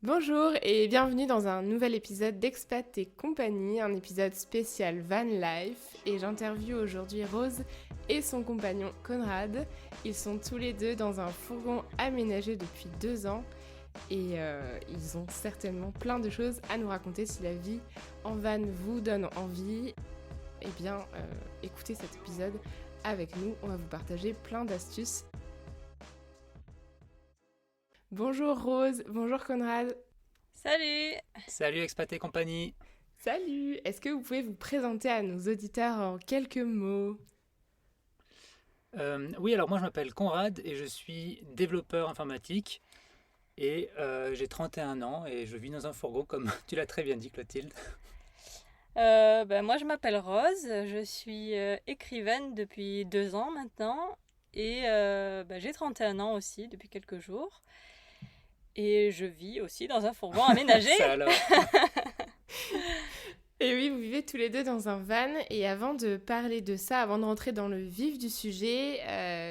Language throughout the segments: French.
Bonjour et bienvenue dans un nouvel épisode d'Expat et compagnie, un épisode spécial Van Life. Et j'interviewe aujourd'hui Rose et son compagnon Conrad. Ils sont tous les deux dans un fourgon aménagé depuis 2 ans et ils ont certainement plein de choses à nous raconter. Si la vie en van vous donne envie, eh bien écoutez cet épisode avec nous. On va vous partager plein d'astuces. Bonjour Rose, bonjour Conrad. Salut! Salut Expat et compagnie. Salut! Est-ce que vous pouvez vous présenter à nos auditeurs en quelques mots? Oui, alors moi je m'appelle Conrad et je suis développeur informatique et j'ai 31 ans et je vis dans un fourgon comme tu l'as très bien dit Clotilde. Moi je m'appelle Rose, je suis écrivaine depuis 2 ans maintenant et j'ai 31 ans aussi depuis quelques jours et je vis aussi dans un fourgon aménagé. Ça alors. Et oui, vous vivez tous les deux dans un van. Et avant de parler de ça, avant de rentrer dans le vif du sujet,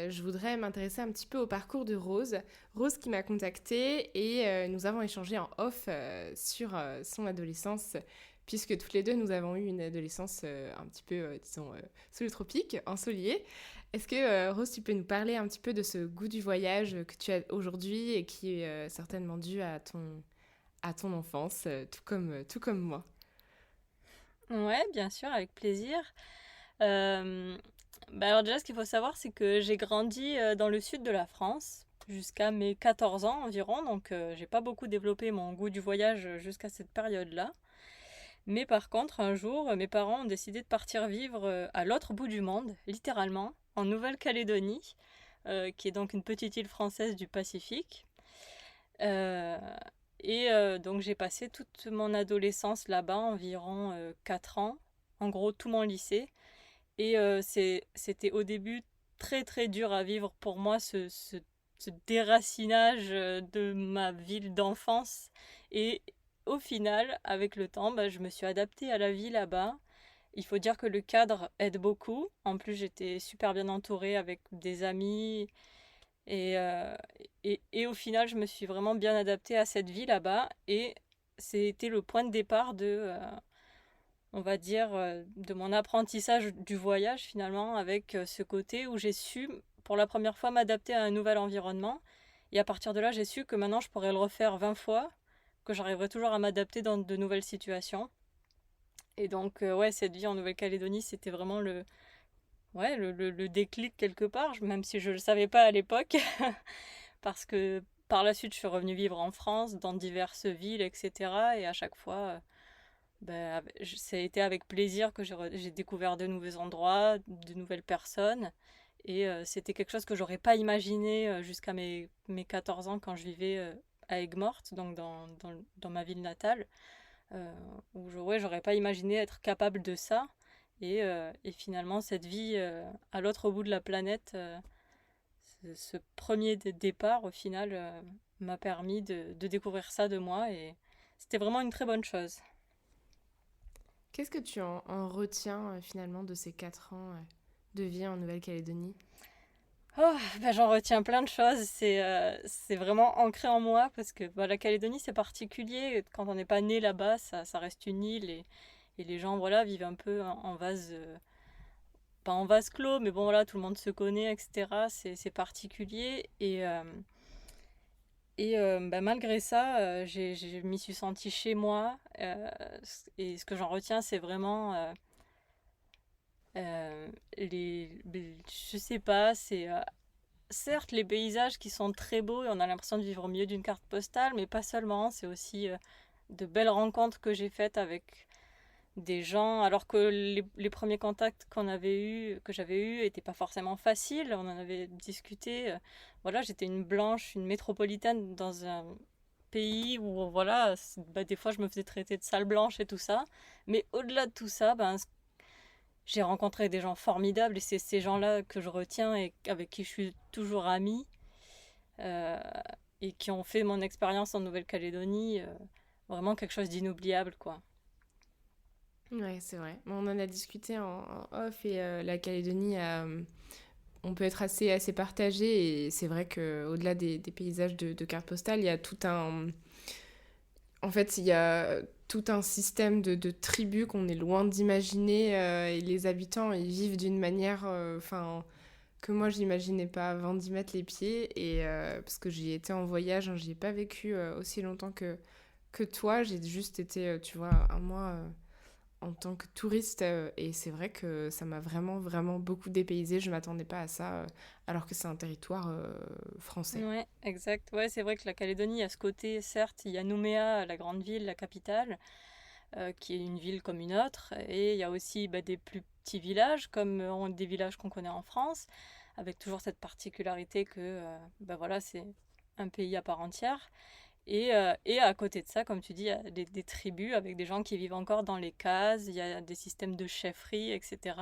je voudrais m'intéresser un petit peu au parcours de Rose. Rose qui m'a contactée et nous avons échangé en off sur son adolescence, puisque toutes les deux nous avons eu une adolescence un petit peu, disons, sous le tropique, ensoleillée. Est-ce que Rose, tu peux nous parler un petit peu de ce goût du voyage que tu as aujourd'hui et qui est certainement dû à ton enfance, tout comme moi? Ouais, bien sûr, avec plaisir. Euh, alors déjà ce qu'il faut savoir c'est que j'ai grandi dans le sud de la France jusqu'à mes 14 ans environ, donc j'ai pas beaucoup développé mon goût du voyage jusqu'à cette période-là. Mais par contre, un jour, mes parents ont décidé de partir vivre à l'autre bout du monde, littéralement, en Nouvelle-Calédonie, qui est donc une petite île française du Pacifique. Euh, donc j'ai passé toute mon adolescence là-bas, environ 4 ans, en gros tout mon lycée. Et c'était au début très très dur à vivre pour moi, ce déracinage de ma ville d'enfance. Et au final, avec le temps, je me suis adaptée à la vie là-bas. Il faut dire que le cadre aide beaucoup. En plus, j'étais super bien entourée avec des amis. Et, euh, et au final, je me suis vraiment bien adaptée à cette vie là-bas. Et c'était le point de départ on va dire, de mon apprentissage du voyage finalement, avec ce côté où j'ai su pour la première fois m'adapter à un nouvel environnement. Et à partir de là, j'ai su que maintenant je pourrais le refaire 20 fois, que j'arriverai toujours à m'adapter dans de nouvelles situations. Et donc, ouais, cette vie en Nouvelle-Calédonie, c'était vraiment le déclic quelque part, même si je ne le savais pas à l'époque, parce que par la suite, je suis revenue vivre en France, dans diverses villes, etc. Et à chaque fois, ça a été avec plaisir que j'ai découvert de nouveaux endroits, de nouvelles personnes. Et c'était quelque chose que j'aurais pas imaginé jusqu'à mes 14 ans quand je vivais à Aigues-Mortes, donc dans ma ville natale, où ouais, j'aurais pas imaginé être capable de ça. Et finalement, cette vie à l'autre bout de la planète, ce premier départ, au final, m'a permis de découvrir ça de moi. Et c'était vraiment une très bonne chose. Qu'est-ce que tu en retiens finalement de ces 4 ans de vie en Nouvelle-Calédonie? Oh, j'en retiens plein de choses. C'est vraiment ancré en moi parce que la Calédonie, c'est particulier. Quand on n'est pas né là-bas, ça reste une île et les gens voilà, vivent un peu en vase, pas en vase clos, mais bon, voilà, tout le monde se connaît, etc. C'est particulier. Malgré ça, je m'y suis sentie chez moi. Et ce que j'en retiens, c'est vraiment je sais pas, c'est certes, les paysages qui sont très beaux et on a l'impression de vivre au milieu d'une carte postale, mais pas seulement. C'est aussi de belles rencontres que j'ai faites avec des gens, alors que les premiers contacts que j'avais eus, n'étaient pas forcément faciles. On en avait discuté. Voilà, j'étais une blanche, une métropolitaine dans un pays où voilà, des fois je me faisais traiter de sale blanche et tout ça. Mais au-delà de tout ça, j'ai rencontré des gens formidables et c'est ces gens-là que je retiens et avec qui je suis toujours amie euh, et qui ont fait mon expérience en Nouvelle-Calédonie vraiment quelque chose d'inoubliable, quoi. Ouais, c'est vrai. On en a discuté en off et la Calédonie, on peut être assez partagé et c'est vrai qu'au-delà des paysages de carte postale, il y a En fait, il y a tout un système de tribus qu'on est loin d'imaginer et les habitants, ils vivent d'une manière que moi, j'imaginais pas avant d'y mettre les pieds. Et parce que j'y étais en voyage, hein, j'y ai pas vécu aussi longtemps que toi. J'ai juste été, tu vois, un mois en tant que touriste. Et c'est vrai que ça m'a vraiment, vraiment beaucoup dépaysé. Je m'attendais pas à ça, alors que c'est un territoire français. Ouais, exact. Ouais, c'est vrai que la Calédonie, il y a ce côté, certes, il y a Nouméa, la grande ville, la capitale, qui est une ville comme une autre, et il y a aussi des plus petits villages, comme des villages qu'on connaît en France, avec toujours cette particularité que voilà, c'est un pays à part entière. Et à côté de ça, comme tu dis, il y a des tribus avec des gens qui vivent encore dans les cases, il y a des systèmes de chefferie, etc.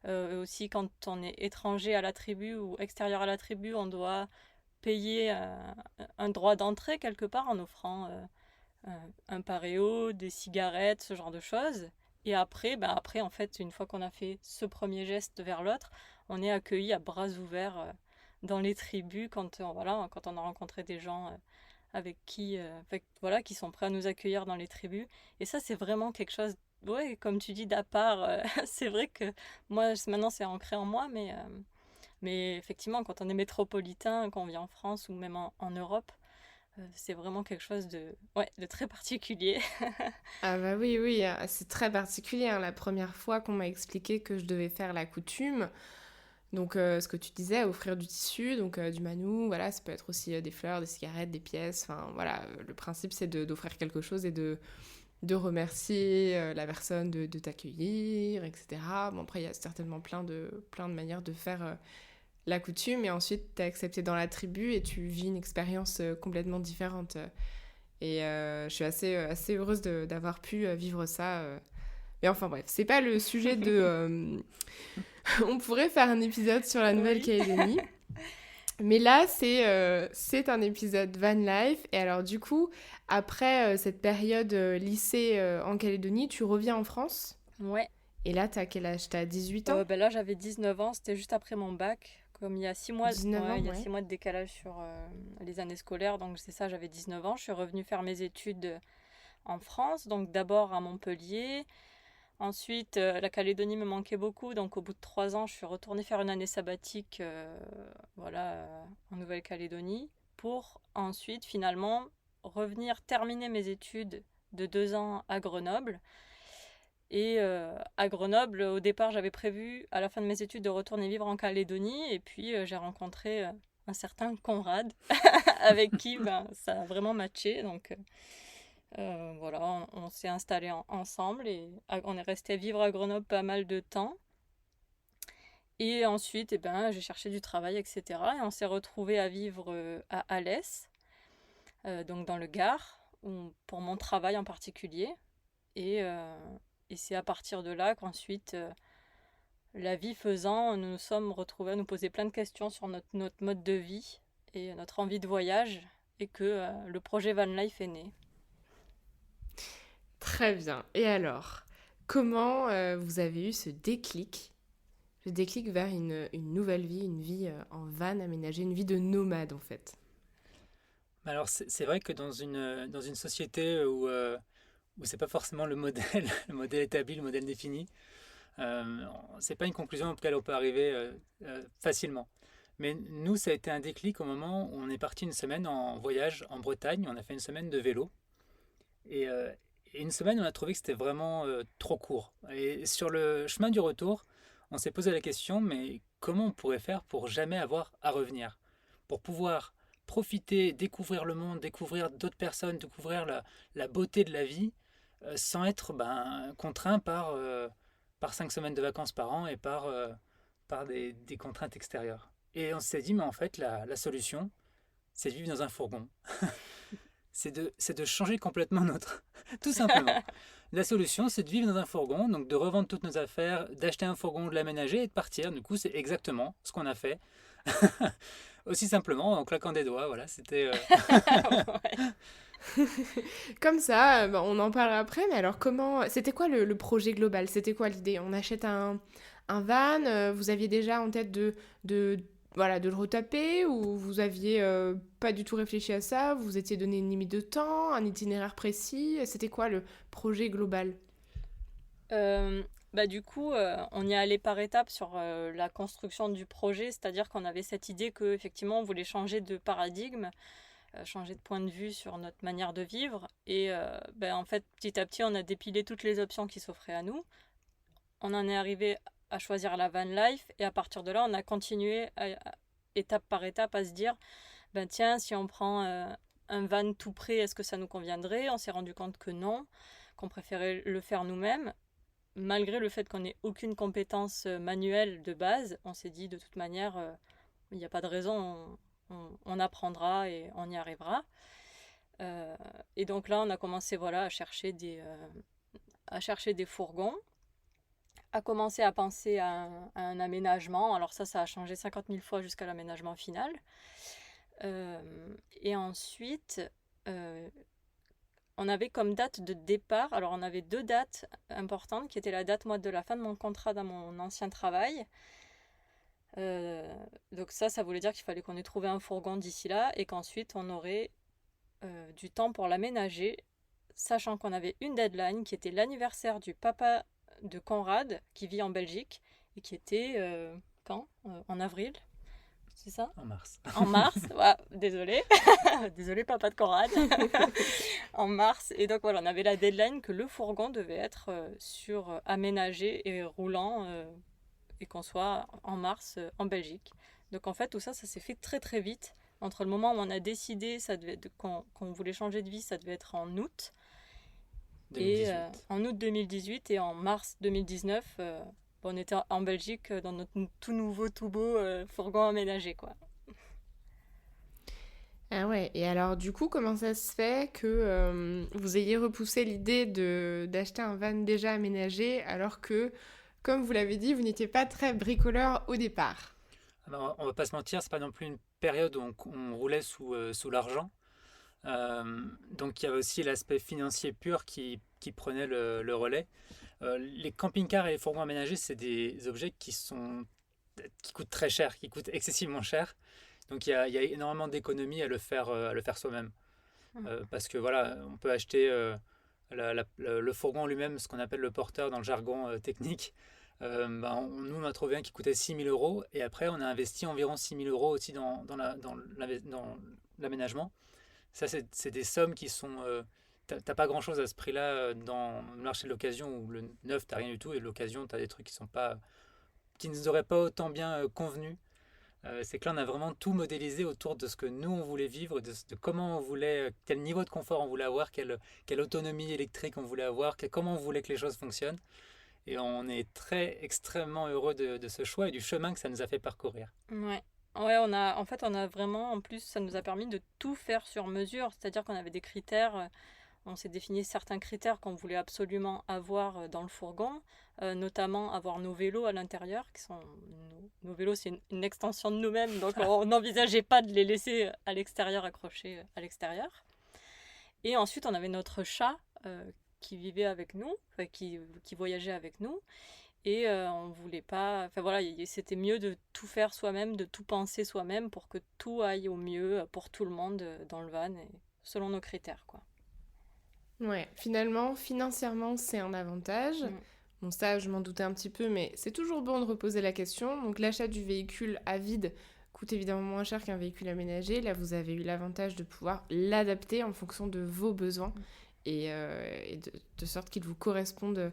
Aussi, quand on est étranger à la tribu ou extérieur à la tribu, on doit payer un droit d'entrée quelque part en offrant un paréo, des cigarettes, ce genre de choses. Et après, en fait, une fois qu'on a fait ce premier geste vers l'autre, on est accueilli à bras ouverts dans les tribus quand on a rencontré des gens qui sont prêts à nous accueillir dans les tribus. Et ça, c'est vraiment quelque chose, ouais, comme tu dis, d'à part. C'est vrai que moi, maintenant, c'est ancré en moi, mais effectivement, quand on est métropolitain, quand on vit en France ou même en Europe, c'est vraiment quelque chose de très particulier. Ah bah oui, oui, c'est très particulier, hein. La première fois qu'on m'a expliqué que je devais faire la coutume, donc ce que tu disais, offrir du tissu, donc du manou, voilà, ça peut être aussi des fleurs, des cigarettes, des pièces, enfin voilà, le principe c'est d'offrir quelque chose et de remercier la personne de t'accueillir, etc. Bon après il y a certainement plein de manières de faire la coutume, et ensuite t'es accepté dans la tribu et tu vis une expérience complètement différente. Et je suis assez heureuse d'avoir pu vivre ça. Mais enfin bref, c'est pas le sujet de... On pourrait faire un épisode sur la Oui. Nouvelle-Calédonie. Mais là, c'est un épisode van life. Et alors du coup, après cette période lycée en Calédonie, tu reviens en France. Ouais. Et là, t'as quel âge? T'as 18 ans? Là, j'avais 19 ans, c'était juste après mon bac. Comme il y a 6 mois, 19 ouais, ans, il y a ouais. 6 mois de décalage sur les années scolaires, donc c'est ça, j'avais 19 ans. Je suis revenue faire mes études en France, donc d'abord à Montpellier. Ensuite, la Calédonie me manquait beaucoup, donc au bout de 3 ans, je suis retournée faire une année sabbatique en Nouvelle-Calédonie pour ensuite finalement revenir terminer mes études de 2 ans à Grenoble. Et à Grenoble, au départ, j'avais prévu à la fin de mes études de retourner vivre en Calédonie, et puis j'ai rencontré un certain Conrad avec qui ça a vraiment matché. Donc voilà, on s'est installés ensemble et on est resté vivre à Grenoble pas mal de temps. Et ensuite, j'ai cherché du travail, etc. Et on s'est retrouvés à vivre à Alès, donc dans le Gard, pour mon travail en particulier. Et, euh, et c'est à partir de là qu'ensuite, la vie faisant, nous nous sommes retrouvés à nous poser plein de questions sur notre mode de vie et notre envie de voyage, et que le projet Van Life est né. Très bien. Et alors, comment vous avez eu ce déclic? Le déclic vers une nouvelle vie, une vie en van aménagée, une vie de nomade en fait. Alors c'est vrai que dans une société où c'est pas forcément le modèle, le modèle établi, le modèle défini, euh, c'est pas une conclusion auquel on peut arriver facilement. Mais nous, ça a été un déclic au moment où on est parti une semaine en voyage en Bretagne. On a fait une semaine de vélo. Et, euh, et une semaine, on a trouvé que c'était vraiment trop court. Et sur le chemin du retour, on s'est posé la question, mais comment on pourrait faire pour jamais avoir à revenir? Pour pouvoir profiter, découvrir le monde, découvrir d'autres personnes, découvrir la beauté de la vie, sans être contraint par 5 semaines de vacances par an et par des contraintes extérieures. Et on s'est dit, mais en fait, la solution, c'est de vivre dans un fourgon. C'est de changer complètement notre... Tout simplement. La solution, c'est de vivre dans un fourgon, donc de revendre toutes nos affaires, d'acheter un fourgon, de l'aménager et de partir. Du coup, c'est exactement ce qu'on a fait. Aussi simplement, en claquant des doigts, voilà, c'était... Ouais. Comme ça, on en parlera après, mais alors comment... C'était quoi le projet global? C'était quoi l'idée? On achète un van, vous aviez déjà en tête de voilà, de le retaper ou vous aviez pas du tout réfléchi à ça, vous vous étiez donné une limite de temps, un itinéraire précis, c'était quoi le projet global? Du coup, on y est allé par étapes sur la construction du projet, c'est-à-dire qu'on avait cette idée qu'effectivement, on voulait changer de paradigme, changer de point de vue sur notre manière de vivre. Et en fait, petit à petit, on a dépilé toutes les options qui s'offraient à nous. On en est arrivé à choisir la van life, et à partir de là, on a continué étape par étape à se dire, tiens, si on prend un van tout prêt, est-ce que ça nous conviendrait? On s'est rendu compte que non, qu'on préférait le faire nous-mêmes. Malgré le fait qu'on n'ait aucune compétence manuelle de base, on s'est dit de toute manière, il n'y a pas de raison, on apprendra et on y arrivera. Et donc là, on a commencé à chercher des fourgons, à commencer à penser à un aménagement. Alors ça a changé 50 000 fois jusqu'à l'aménagement final. Et ensuite, on avait comme date de départ, alors on avait 2 dates importantes, qui étaient la date, moi, de la fin de mon contrat dans mon ancien travail. Donc ça voulait dire qu'il fallait qu'on ait trouvé un fourgon d'ici là, et qu'ensuite on aurait du temps pour l'aménager, sachant qu'on avait une deadline qui était l'anniversaire du papa de Conrad, qui vit en Belgique, et qui était quand en avril, c'est ça? En mars. En mars, ouais, désolé. Désolé, papa de Conrad. En mars. Et donc voilà, on avait la deadline que le fourgon devait être aménagé et roulant, et qu'on soit en mars en Belgique. Donc en fait, tout ça s'est fait très très vite. Entre le moment où on a décidé qu'on voulait changer de vie, ça devait être en août. 2018. Et en août 2018 et en mars 2019, on était en Belgique dans notre tout nouveau, tout beau fourgon aménagé, quoi. Ah ouais, et alors du coup, comment ça se fait que vous ayez repoussé l'idée d'acheter un van déjà aménagé alors que, comme vous l'avez dit, vous n'étiez pas très bricoleur au départ? Alors, on va pas se mentir, c'est pas non plus une période où on roulait sous l'argent. Donc il y avait aussi l'aspect financier pur qui prenait le relais. Les camping-cars et les fourgons aménagés, c'est des objets qui coûtent très cher, qui coûtent excessivement cher. Donc il y a énormément d'économies à le faire soi-même. Parce que voilà, on peut acheter le fourgon lui-même, ce qu'on appelle le porteur dans le jargon technique. Nous, on a trouvé un qui coûtait 6 000 euros, et après, on a investi environ 6 000 euros aussi dans l'aménagement. Ça, c'est des sommes qui sont. T'as pas grand-chose à ce prix-là dans le marché de l'occasion, où le neuf, t'as rien du tout, et l'occasion, t'as des trucs qui ne nous auraient pas autant bien convenu. C'est que là, on a vraiment tout modélisé autour de ce que nous, on voulait vivre, de comment on voulait, quel niveau de confort on voulait avoir, quelle autonomie électrique on voulait avoir, comment on voulait que les choses fonctionnent. Et on est extrêmement heureux de ce choix et du chemin que ça nous a fait parcourir. Ouais. Ouais, on a vraiment, en plus, ça nous a permis de tout faire sur mesure, c'est-à-dire qu'on avait des critères, on s'est défini certains critères qu'on voulait absolument avoir dans le fourgon, notamment avoir nos vélos à l'intérieur, qui sont nos vélos, c'est une extension de nous-mêmes, donc on n'envisageait pas de les laisser à l'extérieur, accrochés à l'extérieur. Et ensuite, on avait notre chat qui vivait avec nous, enfin, qui voyageait avec nous. Et on voulait pas. Enfin voilà, c'était mieux de tout faire soi-même, de tout penser soi-même pour que tout aille au mieux pour tout le monde dans le van, et selon nos critères, quoi. Ouais, finalement, financièrement, c'est un avantage. Mm. Bon, ça, je m'en doutais un petit peu, mais c'est toujours bon de reposer la question. Donc, l'achat du véhicule à vide coûte évidemment moins cher qu'un véhicule aménagé. Là, vous avez eu l'avantage de pouvoir l'adapter en fonction de vos besoins et de sorte qu'il vous corresponde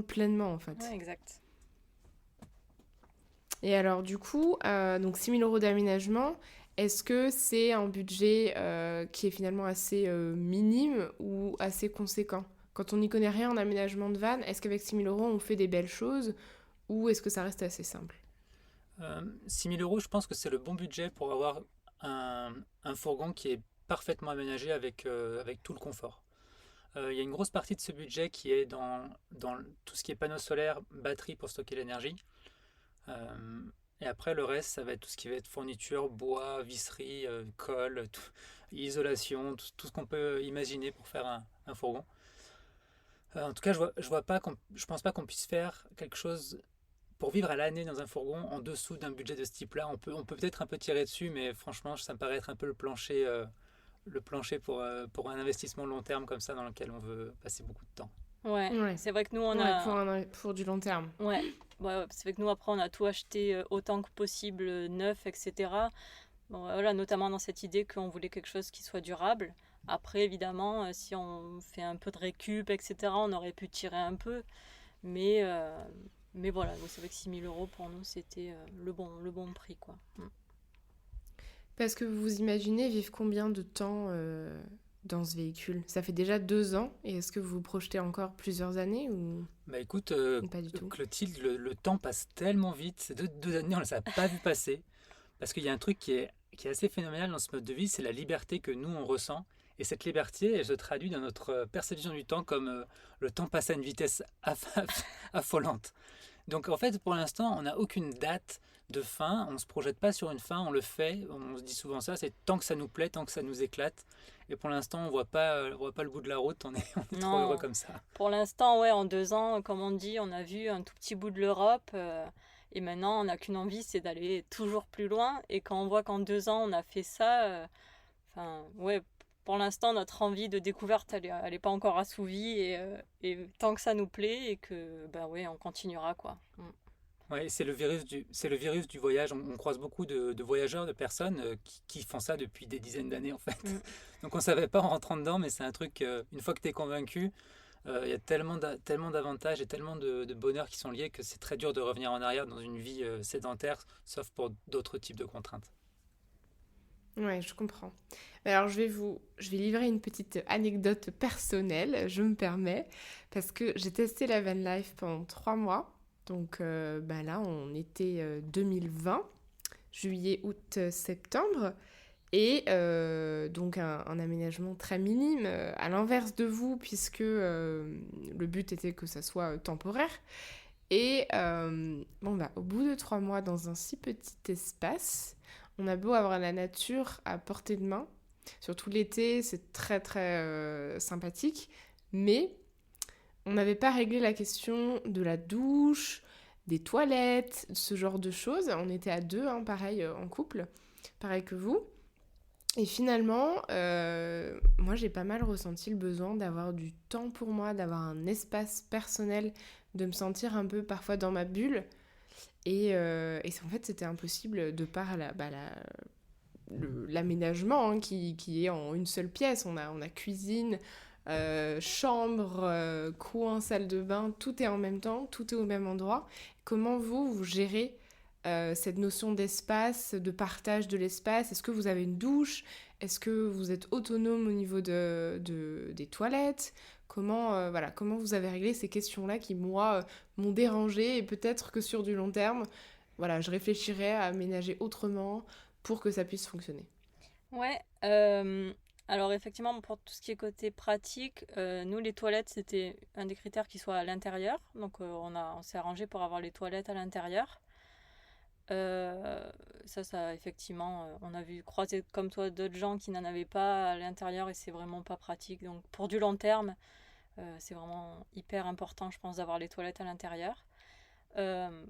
pleinement, en fait. Ouais, exact. Et alors, du coup, donc 6 000 euros d'aménagement, est-ce que c'est un budget qui est finalement assez minime ou assez conséquent? Quand on n'y connaît rien en aménagement de van, est-ce qu'avec 6 000 euros, on fait des belles choses ou est-ce que ça reste assez simple? 6 000 euros, je pense que c'est le bon budget pour avoir un fourgon qui est parfaitement aménagé avec tout le confort. Il y a une grosse partie de ce budget qui est dans tout ce qui est panneaux solaires, batterie pour stocker l'énergie. Et après, le reste, ça va être tout ce qui va être fourniture, bois, visserie, colle, isolation, tout ce qu'on peut imaginer pour faire un fourgon. En tout cas, je pense pas qu'on puisse faire quelque chose pour vivre à l'année dans un fourgon en dessous d'un budget de ce type-là, on peut peut-être un peu tirer dessus, mais franchement, ça me paraît être un peu le plancher pour un investissement long terme comme ça dans lequel on veut passer beaucoup de temps. Ouais, Ouais. c'est vrai que nous, on Ouais, a... pour du long terme. Ouais, ouais, c'est vrai que nous, après, on a tout acheté autant que possible, neuf, etc. Bon, voilà, notamment dans cette idée qu'on voulait quelque chose qui soit durable. Après, évidemment, si on fait un peu de récup, etc., on aurait pu tirer un peu. Mais, euh, mais voilà, donc c'est vrai que 6 000 € pour nous, c'était le bon prix, quoi. Parce que vous imaginez vivre combien de temps dans ce véhicule? Ça fait déjà 2 ans, et est-ce que vous vous projetez encore plusieurs années Bah écoute, ou pas du tout? Clotilde, le temps passe tellement vite, ces deux années, on ne les a pas vu passer, parce qu'il y a un truc qui est assez phénoménal dans ce mode de vie, c'est la liberté que nous, on ressent. Et cette liberté, elle se traduit dans notre perception du temps comme le temps passe à une vitesse affolante. Donc en fait, pour l'instant, on n'a aucune date de fin, on ne se projette pas sur une fin, on le fait, on se dit souvent ça, c'est tant que ça nous plaît, tant que ça nous éclate. Et pour l'instant, on voit pas le bout de la route, on est trop heureux Non, comme ça. pour l'instant, ouais, en 2 ans, comme on dit, on a vu un tout petit bout de l'Europe. Et maintenant, on n'a qu'une envie, c'est d'aller toujours plus loin. Et quand on voit qu'en 2 ans, on a fait ça, enfin, ouais, pour l'instant, notre envie de découverte, elle est pas encore assouvie. Et tant que ça nous plaît, et que, bah ouais, on continuera, quoi. Ouais, c'est le virus du voyage. On croise beaucoup de voyageurs, de personnes qui font ça depuis des dizaines d'années en fait. Mm. Donc on savait pas en rentrant dedans, mais c'est un truc, une fois que tu es convaincu, il y a tellement d'avantages et tellement de bonheur qui sont liés que c'est très dur de revenir en arrière dans une vie sédentaire, sauf pour d'autres types de contraintes. Ouais, je comprends. Mais alors, je vais livrer une petite anecdote personnelle, je me permets, parce que j'ai testé la van life pendant 3 mois. Donc bah là, on était 2020, juillet, août, septembre. Et donc un aménagement très minime, à l'inverse de vous, puisque le but était que ça soit temporaire. Et bon, bah, au bout de 3 mois, dans un si petit espace, on a beau avoir la nature à portée de main, surtout l'été, c'est très très sympathique, mais on n'avait pas réglé la question de la douche, des toilettes, ce genre de choses. On était à deux, hein, pareil, en couple, pareil que vous. Et finalement, moi j'ai pas mal ressenti le besoin d'avoir du temps pour moi, d'avoir un espace personnel, de me sentir un peu parfois dans ma bulle. Et en fait, c'était impossible de par l'aménagement, hein, qui est en une seule pièce. On a cuisine, chambre, coin, salle de bain, tout est en même temps, tout est au même endroit. Comment vous gérez cette notion d'espace, de partage de l'espace? Est-ce que vous avez une douche? Est-ce que vous êtes autonome au niveau des toilettes? Comment vous avez réglé ces questions-là qui, moi, m'ont dérangée, et peut-être que sur du long terme, voilà, je réfléchirais à aménager autrement pour que ça puisse fonctionner. Ouais, alors effectivement, pour tout ce qui est côté pratique, nous, les toilettes, c'était un des critères qui soit à l'intérieur. Donc, on s'est arrangé pour avoir les toilettes à l'intérieur. Euh, ça, effectivement, on a vu croiser comme toi d'autres gens qui n'en avaient pas à l'intérieur et c'est vraiment pas pratique. Donc, pour du long terme, c'est vraiment hyper important, je pense, d'avoir les toilettes à l'intérieur.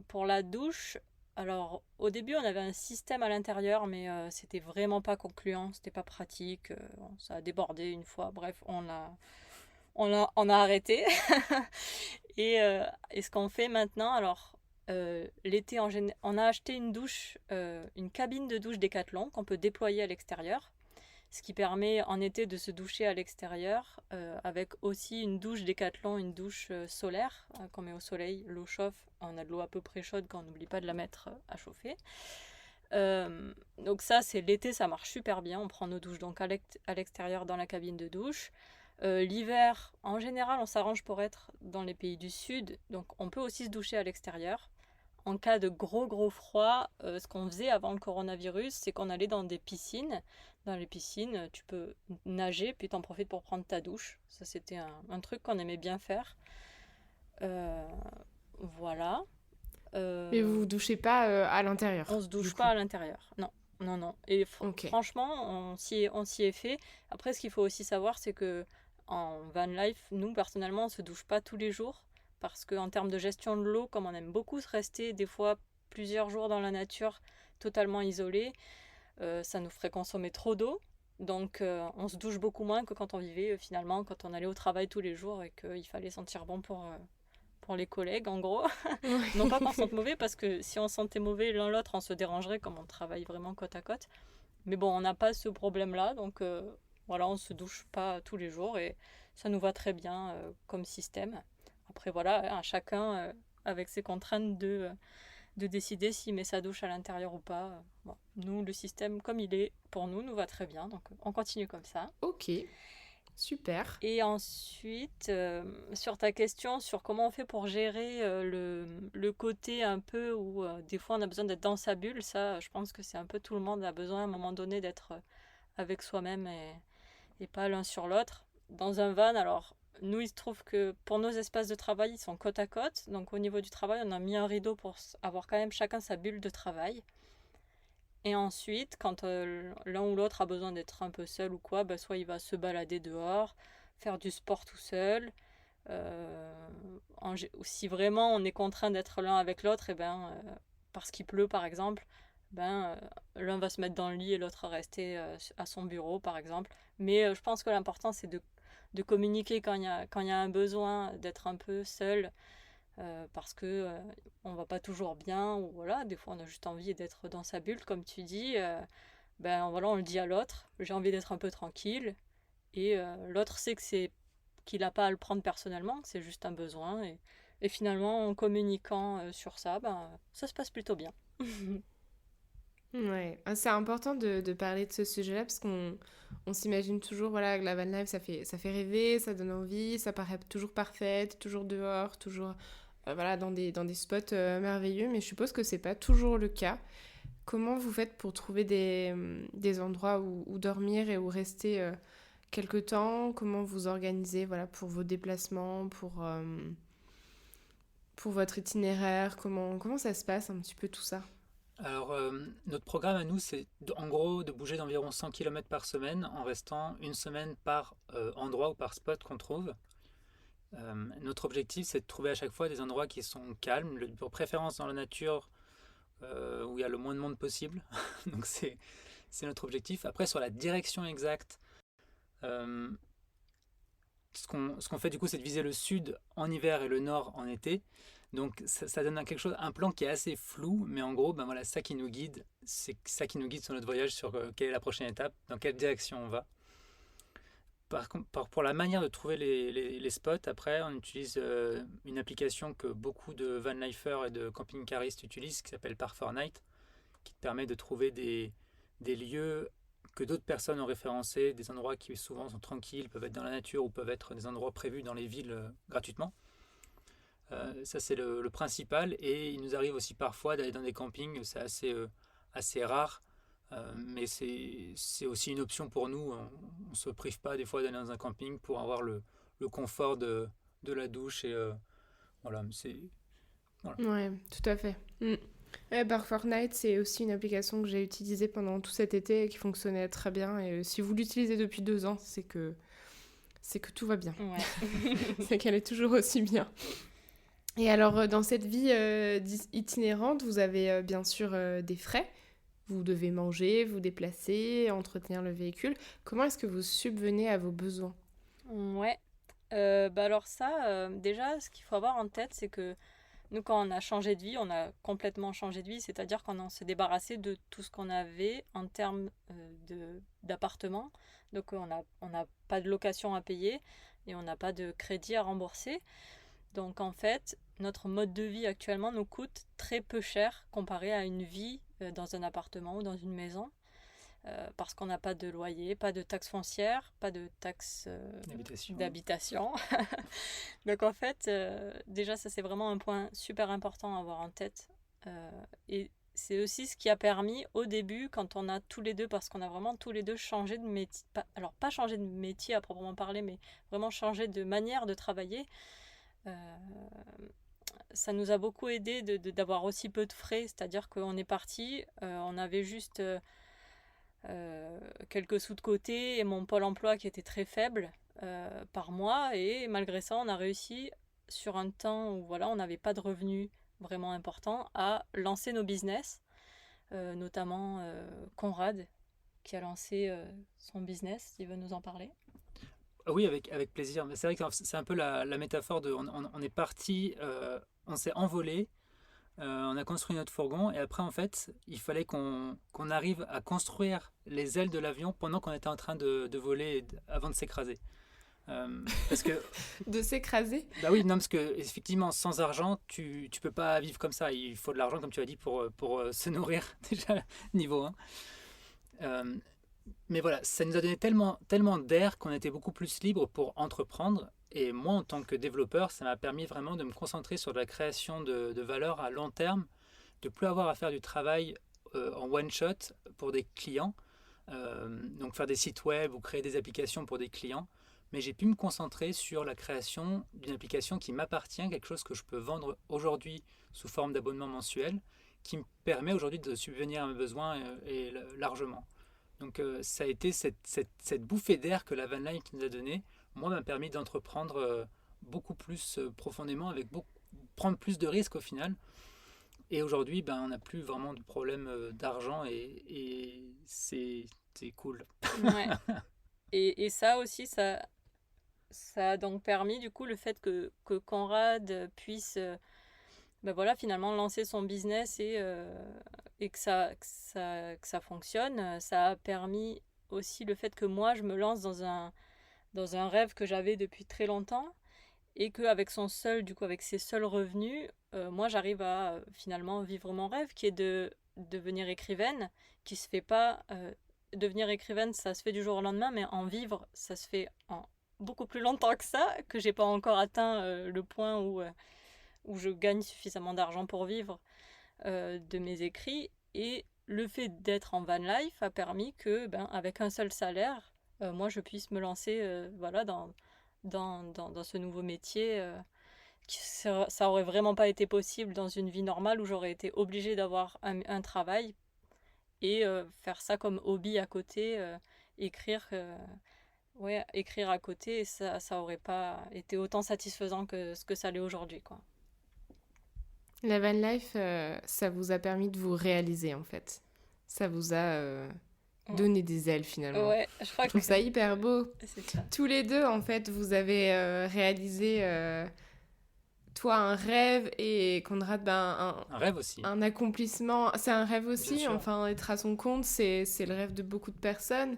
Pour la douche, alors au début on avait un système à l'intérieur, mais c'était vraiment pas concluant, c'était pas pratique, ça a débordé une fois, bref, on a arrêté. Et ce qu'on fait maintenant, alors l'été on a acheté une douche, une cabine de douche Décathlon qu'on peut déployer à l'extérieur. Ce qui permet en été de se doucher à l'extérieur, avec aussi une douche Décathlon, une douche solaire qu'on met au soleil, l'eau chauffe, on a de l'eau à peu près chaude quand on n'oublie pas de la mettre à chauffer. Donc ça, c'est l'été, ça marche super bien, on prend nos douches donc à l'extérieur dans la cabine de douche. L'hiver, en général, on s'arrange pour être dans les pays du sud, donc on peut aussi se doucher à l'extérieur. En cas de gros froid, ce qu'on faisait avant le coronavirus, c'est qu'on allait dans des piscines. Dans les piscines, tu peux nager, puis t'en profites pour prendre ta douche. Ça, c'était un truc qu'on aimait bien faire. Euh, voilà. Mais Euh, vous vous douchez pas à on l'intérieur, se du douche pas coup. à l'intérieur. Non, non, non. Et Ok. franchement, on s'y est fait. Après, ce qu'il faut aussi savoir, c'est que en van life, nous, personnellement, on se douche pas tous les jours parce qu'en termes de gestion de l'eau, comme on aime beaucoup se rester des fois plusieurs jours dans la nature totalement isolé, ça nous ferait consommer trop d'eau. Donc on se douche beaucoup moins que quand on vivait finalement, quand on allait au travail tous les jours et qu'il fallait sentir bon pour les collègues en gros. Non pas qu'on se sente mauvais, parce que si on se sentait mauvais l'un l'autre, on se dérangerait comme on travaille vraiment côte à côte. Mais bon, on n'a pas ce problème-là, donc voilà, on se douche pas tous les jours et ça nous va très bien comme système. Après voilà, chacun avec ses contraintes de décider s'il met sa douche à l'intérieur ou pas. Bon, nous, le système comme il est, pour nous, nous va très bien, donc on continue comme ça. Ok, super. Et ensuite, sur ta question sur comment on fait pour gérer le côté un peu où des fois on a besoin d'être dans sa bulle, ça, je pense que c'est un peu tout le monde a besoin à un moment donné d'être avec soi-même et pas l'un sur l'autre. Dans un van, alors nous, il se trouve que pour nos espaces de travail, ils sont côte à côte. Donc au niveau du travail, on a mis un rideau pour avoir quand même chacun sa bulle de travail. Et ensuite, quand l'un ou l'autre a besoin d'être un peu seul ou quoi, bah, soit il va se balader dehors, faire du sport tout seul. Si vraiment on est contraint d'être l'un avec l'autre, et ben, parce qu'il pleut par exemple, ben, l'un va se mettre dans le lit et l'autre rester à son bureau par exemple. Mais je pense que l'important c'est de communiquer quand il y a un besoin d'être un peu seul, parce que on va pas toujours bien, ou voilà, des fois on a juste envie d'être dans sa bulle comme tu dis. Ben voilà, on le dit à l'autre, j'ai envie d'être un peu tranquille, et l'autre sait qu'il n'a pas à le prendre personnellement, que c'est juste un besoin, et finalement en communiquant sur ça, ben ça se passe plutôt bien. Ouais, c'est important de parler de ce sujet-là parce qu'on s'imagine toujours voilà, que la van life, ça fait rêver, ça donne envie, ça paraît toujours parfaite, toujours dehors, toujours voilà, dans des spots merveilleux, mais je suppose que c'est pas toujours le cas. Comment vous faites pour trouver des endroits où dormir et où rester quelque temps? Comment vous organisez voilà, pour vos déplacements, pour votre itinéraire? Comment ça se passe un petit peu tout ça? Alors, notre programme à nous, c'est en gros de bouger d'environ 100 km par semaine en restant une semaine par endroit ou par spot qu'on trouve. Notre objectif, c'est de trouver à chaque fois des endroits qui sont calmes, de préférence dans la nature, où il y a le moins de monde possible. Donc c'est notre objectif. Après, sur la direction exacte, euh, ce qu'on fait du coup, c'est de viser le sud en hiver et le nord en été. Donc ça donne quelque chose, un plan qui est assez flou, mais en gros, ben voilà, ça qui nous guide, c'est ça qui nous guide sur notre voyage, sur quelle est la prochaine étape, dans quelle direction on va. Pour la manière de trouver les spots, après, on utilise une application que beaucoup de vanlifers et de camping-caristes utilisent, qui s'appelle Park4Night, qui te permet de trouver des lieux que d'autres personnes ont référencés, des endroits qui souvent sont tranquilles, peuvent être dans la nature ou peuvent être des endroits prévus dans les villes gratuitement. Ça c'est le principal, et il nous arrive aussi parfois d'aller dans des campings, c'est assez rare, mais c'est aussi une option pour nous. On ne se prive pas des fois d'aller dans un camping pour avoir le confort de la douche, et voilà, voilà. Ouais, tout à fait. Mm. Ouais, Bar Fortnite, c'est aussi une application que j'ai utilisée pendant tout cet été et qui fonctionnait très bien. Et si vous l'utilisez depuis 2 ans, c'est que tout va bien. Ouais. C'est qu'elle est toujours aussi bien. Et alors, dans cette vie itinérante, vous avez bien sûr des frais. Vous devez manger, vous déplacer, entretenir le véhicule. Comment est-ce que vous subvenez à vos besoins? Ouais. Bah alors ça, déjà, ce qu'il faut avoir en tête, c'est que nous, quand on a changé de vie, on a complètement changé de vie, c'est-à-dire qu'on s'est débarrassé de tout ce qu'on avait en termes d'appartement. Donc on n'a pas de location à payer et on n'a pas de crédit à rembourser. Donc en fait, notre mode de vie actuellement nous coûte très peu cher comparé à une vie dans un appartement ou dans une maison. Parce qu'on n'a pas de loyer, pas de taxes foncières, pas de taxes d'habitation. Donc en fait, déjà ça c'est vraiment un point super important à avoir en tête. Et c'est aussi ce qui a permis au début, quand on a tous les deux, parce qu'on a vraiment tous les deux changé de métier, alors pas changé de métier à proprement parler, mais vraiment changé de manière de travailler. Euh, Ça nous a beaucoup aidé d'avoir aussi peu de frais, c'est-à-dire qu'on est parti, on avait juste quelques sous de côté et mon pôle emploi qui était très faible par mois, et malgré ça on a réussi sur un temps où voilà, on n'avait pas de revenus vraiment importants, à lancer nos business, notamment Conrad, qui a lancé son business, il veut nous en parler. Oui, avec plaisir. Mais c'est vrai que c'est un peu la métaphore de on est parti, on s'est envolé, on a construit notre fourgon et après en fait il fallait qu'on arrive à construire les ailes de l'avion pendant qu'on était en train de voler avant de s'écraser. Parce que De s'écraser? bah oui, non, parce que effectivement sans argent tu peux pas vivre comme ça. Il faut de l'argent comme tu as dit pour se nourrir déjà niveau 1. Mais voilà, ça nous a donné tellement d'air qu'on était beaucoup plus libre pour entreprendre. Et moi, en tant que développeur, ça m'a permis vraiment de me concentrer sur de la création de valeur à long terme, de plus avoir à faire du travail en one shot pour des clients, donc faire des sites web ou créer des applications pour des clients. Mais j'ai pu me concentrer sur la création d'une application qui m'appartient, quelque chose que je peux vendre aujourd'hui sous forme d'abonnement mensuel, qui me permet aujourd'hui de subvenir à mes besoins et largement. Donc ça a été cette bouffée d'air que la van life nous a donnée, moi, m'a permis d'entreprendre beaucoup plus profondément, prendre plus de risques au final. Et aujourd'hui, ben, on n'a plus vraiment de problème d'argent et c'est cool. Ouais. Et ça aussi, ça a donc permis du coup le fait que Conrad puisse ben voilà, finalement lancer son business et que ça fonctionne. Ça a permis aussi le fait que moi je me lance dans un rêve que j'avais depuis très longtemps et qu'avec du coup avec ses seuls revenus, moi j'arrive à finalement vivre mon rêve qui est de devenir écrivaine, qui se fait pas devenir écrivaine, ça se fait du jour au lendemain, mais en vivre, ça se fait en beaucoup plus longtemps que ça, que j'ai pas encore atteint le point où je gagne suffisamment d'argent pour vivre de mes écrits. Et le fait d'être en van life a permis que, ben, avec un seul salaire, moi, je puisse me lancer voilà, dans ce nouveau métier. Ça aurait vraiment pas été possible dans une vie normale où j'aurais été obligée d'avoir un travail et faire ça comme hobby à côté, écrire, ouais, écrire à côté, et ça aurait pas été autant satisfaisant que ce que ça l'est aujourd'hui, quoi. La van life, ça vous a permis de vous réaliser en fait. Ça vous a donné des ailes finalement. Ouais, je crois Je trouve ça hyper beau. c'est ça. Tous les deux, en fait, vous avez réalisé, toi, un rêve et Conrad, ben, Un rêve aussi. un accomplissement. C'est un rêve aussi, Bien sûr. enfin, être à son compte, c'est le rêve de beaucoup de personnes.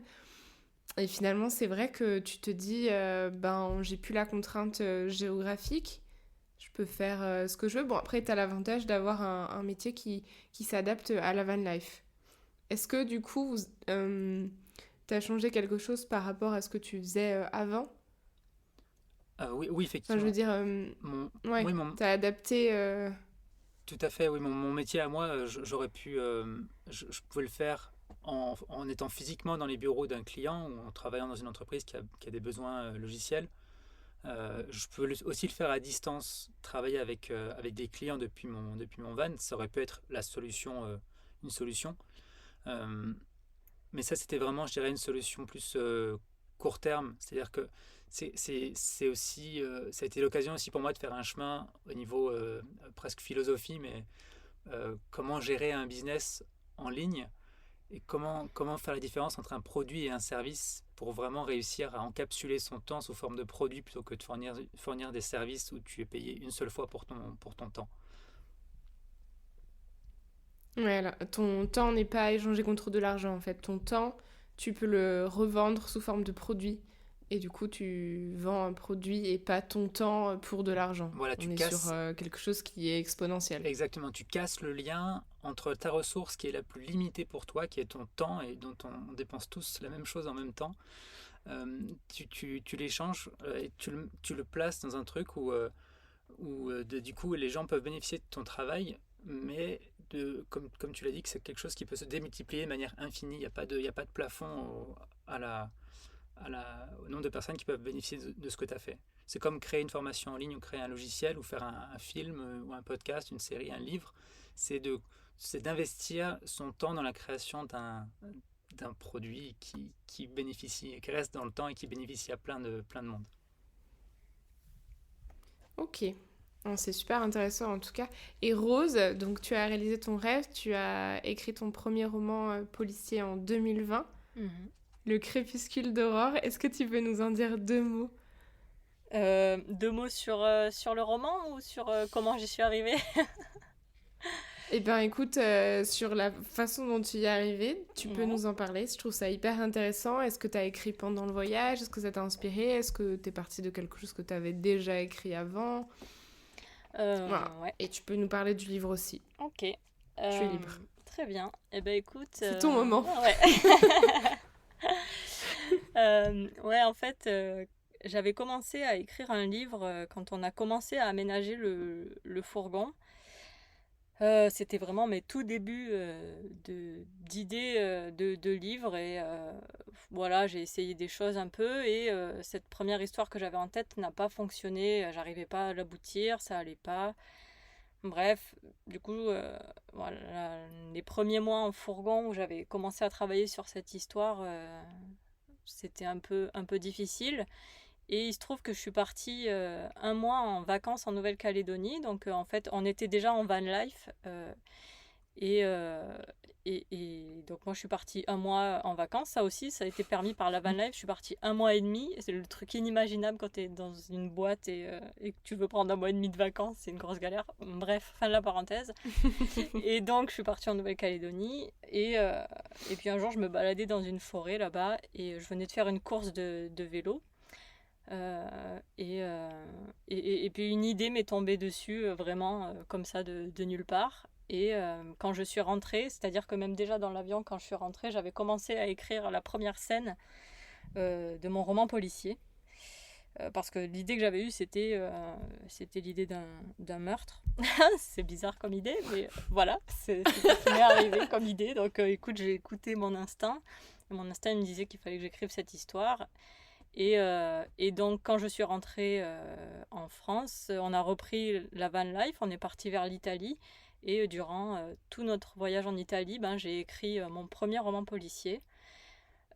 Et finalement, c'est vrai que tu te dis, ben, j'ai plus la contrainte géographique, je peux faire ce que je veux. Bon, après, tu as l'avantage d'avoir un métier qui s'adapte à la van life. Est-ce que du coup, tu as changé quelque chose par rapport à ce que tu faisais avant? Oui, Enfin, effectivement. je veux dire, ouais, Oui, tu as adapté. tout à fait, oui, mon métier à moi, j'aurais pu, je pouvais le faire en étant physiquement dans les bureaux d'un client ou en travaillant dans une entreprise qui a des besoins logiciels. Je peux aussi le faire à distance, travailler avec des clients depuis mon van. Ça aurait pu être une solution. Euh, mais ça, c'était vraiment, je dirais, une solution plus court terme. C'est-à-dire que c'est aussi, ça a été l'occasion aussi pour moi de faire un chemin au niveau presque philosophie, mais comment gérer un business en ligne et comment faire la différence entre un produit et un service pour vraiment réussir à encapsuler son temps sous forme de produit plutôt que de fournir des services où tu es payé une seule fois pour ton temps. Ouais, là, ton temps n'est pas échangé contre de l'argent en fait. Ton temps, tu peux le revendre sous forme de produit. Et du coup, tu vends un produit et pas ton temps pour de l'argent. Voilà, On est sur quelque chose qui est exponentiel. exactement, tu casses le lien entre ta ressource qui est la plus limitée pour toi, qui est ton temps et dont on dépense tous la même chose en même temps. Tu l'échanges et tu le places dans un truc où du coup les gens peuvent bénéficier de ton travail, mais comme tu l'as dit, que c'est quelque chose qui peut se démultiplier de manière infinie. Il y a pas de plafond à la, au nombre de personnes qui peuvent bénéficier de ce que tu as fait. C'est comme créer une formation en ligne ou créer un logiciel ou faire un film ou un podcast, une série, un livre. C'est d'investir son temps dans la création d'un produit qui bénéficie, qui reste dans le temps et qui bénéficie à plein de monde. Ok, Oh, c'est super intéressant en tout cas. Et Rose, donc tu as réalisé ton rêve, tu as écrit ton premier roman policier en 2020, Mhm. Le Crépuscule d'Aurore. Est-ce que tu peux nous en dire 2 mots? 2 mots sur le roman ou sur comment j'y suis arrivée? Eh bien écoute, sur la façon dont tu y es arrivé, tu peux Ouais. nous en parler. Je trouve ça hyper intéressant. Est-ce que tu as écrit pendant le voyage? Est-ce que ça t'a inspiré? Est-ce que tu es partie de quelque chose que tu avais déjà écrit avant? Voilà. Ouais, Et tu peux nous parler du livre aussi. ok. Tu es libre. Très bien. Eh ben écoute, C'est ton moment. ouais. Ouais, en fait, j'avais commencé à écrire un livre quand on a commencé à aménager le fourgon. C'était vraiment mes tout débuts d'idées de livres et voilà, j'ai essayé des choses un peu et cette première histoire que j'avais en tête n'a pas fonctionné, j'arrivais pas à l'aboutir, ça allait pas. Bref, du coup, voilà, les premiers mois en fourgon où j'avais commencé à travailler sur cette histoire, c'était un peu difficile. Et il se trouve que je suis partie un mois en vacances en Nouvelle-Calédonie. Donc en fait, on était déjà en van life. Et, euh, et donc moi, je suis partie un mois en vacances. Ça aussi, ça a été permis par la van life. Je suis partie un mois et demi. C'est le truc inimaginable quand tu es dans une boîte et que tu veux prendre un mois et demi de vacances. C'est une grosse galère. Bref, fin de la parenthèse. Et donc, je suis partie en Nouvelle-Calédonie. Et puis un jour, je me baladais dans une forêt là-bas. Et je venais de faire une course de vélo. Et puis une idée m'est tombée dessus vraiment comme ça de nulle part. Et quand je suis rentrée, c'est-à-dire que même déjà dans l'avion, quand je suis rentrée, j'avais commencé à écrire la première scène de mon roman policier. Parce que l'idée que j'avais eue, c'était l'idée d'un meurtre. C'est bizarre comme idée, mais voilà, c'est ce qui m'est arrivé comme idée. Donc écoute, j'ai écouté mon instinct. Mon instinct il me disait qu'il fallait que j'écrive cette histoire. Et donc, quand je suis rentrée en France, on a repris la van life, on est parti vers l'Italie. Et durant tout notre voyage en Italie, ben, j'ai écrit mon premier roman policier.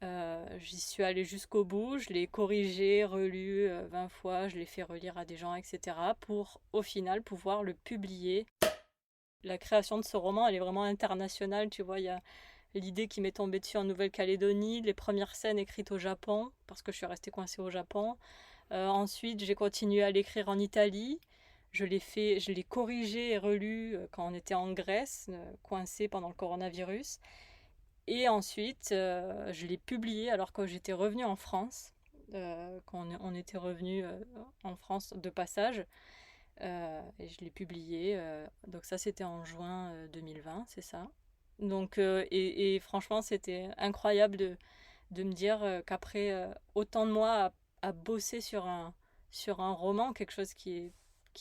J'y suis allée jusqu'au bout, je l'ai corrigé, relu 20 fois, je l'ai fait relire à des gens, etc. pour au final pouvoir le publier. La création de ce roman, elle est vraiment internationale, tu vois, il y a l'idée qui m'est tombée dessus en Nouvelle-Calédonie, les premières scènes écrites au Japon, parce que je suis restée coincée au Japon. Ensuite, j'ai continué à l'écrire en Italie. Je l'ai corrigé et relu quand on était en Grèce, coincé pendant le coronavirus. Et ensuite, je l'ai publié alors que j'étais revenue en France, quand on était revenu en France de passage. Et je l'ai publié. Donc ça, c'était en juin 2020, c'est ça. Donc, et franchement, c'était incroyable de me dire qu'après autant de mois à bosser sur un roman, quelque chose qui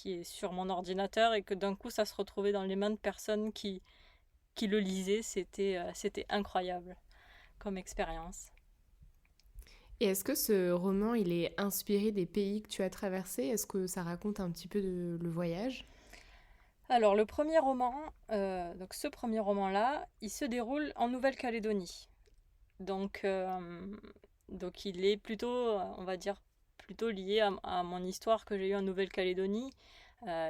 est sur mon ordinateur, et que d'un coup, ça se retrouvait dans les mains de personnes qui le lisaient, c'était incroyable comme expérience. Et est-ce que ce roman, il est inspiré des pays que tu as traversés? Est-ce que ça raconte un petit peu le voyage? Alors, le premier roman, donc ce premier roman-là, il se déroule en Nouvelle-Calédonie. Donc, donc il est plutôt, on va dire, plutôt lié à mon histoire que j'ai eue en Nouvelle-Calédonie.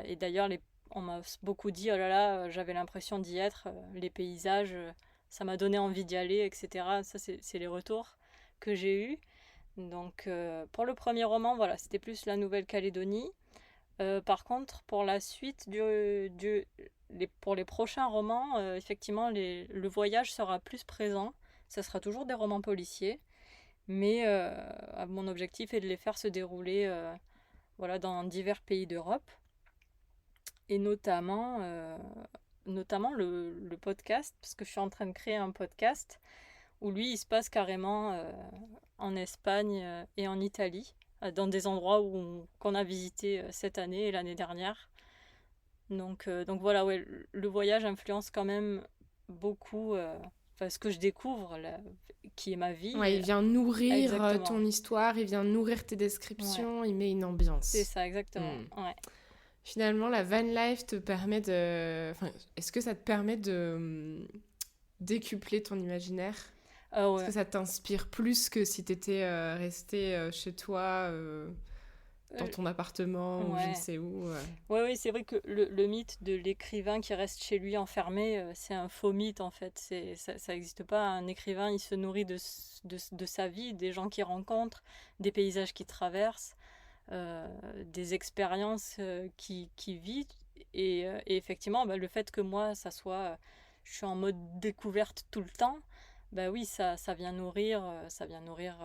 Et d'ailleurs, on m'a beaucoup dit, oh là là, j'avais l'impression d'y être, les paysages, ça m'a donné envie d'y aller, etc. Ça, c'est les retours que j'ai eus. Donc, pour le premier roman, voilà, c'était plus la Nouvelle-Calédonie. Par contre, pour la suite, pour les prochains romans, effectivement, le voyage sera plus présent. Ça sera toujours des romans policiers, mais mon objectif est de les faire se dérouler voilà, dans divers pays d'Europe, et notamment le podcast, parce que je suis en train de créer un podcast où lui, il se passe carrément en Espagne et en Italie, dans des endroits qu'on a visités cette année et l'année dernière. Donc voilà, ouais, le voyage influence quand même beaucoup ce que je découvre, là, qui est ma vie. Ouais, il vient nourrir Exactement. ton histoire, il vient nourrir tes descriptions, il met une ambiance. C'est ça, exactement. Ouais. Finalement, la van life te permet de... Enfin, est-ce que ça te permet de décupler ton imaginaire? Est-ce Ouais. que ça t'inspire plus que si t'étais resté chez toi dans ton appartement ou je ne Ouais. sais où. Ouais, oui, c'est vrai que le mythe de l'écrivain qui reste chez lui enfermé, c'est un faux mythe en fait. Ça n'existe pas. Un écrivain, il se nourrit de sa vie, des gens qu'il rencontre, des paysages qu'il traverse, des expériences qu'il vit. Et effectivement, bah, le fait que moi, je suis en mode découverte tout le temps, bah oui, ça vient nourrir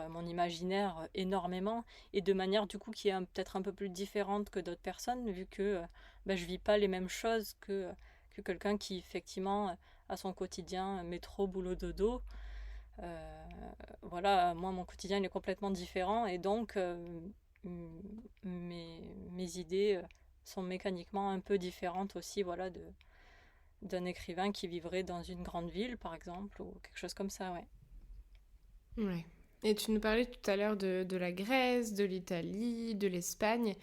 mon imaginaire énormément et de manière du coup qui est peut-être un peu plus différente que d'autres personnes vu que bah, je vis pas les mêmes choses que quelqu'un qui effectivement a son quotidien métro, boulot, dodo. Euh, voilà, moi mon quotidien il est complètement différent et donc mes idées sont mécaniquement un peu différentes aussi voilà, d'un écrivain qui vivrait dans une grande ville par exemple ou quelque chose comme ça, ouais. Ouais. Et tu nous parlais tout à l'heure de la Grèce, de l'Italie, de l'Espagne.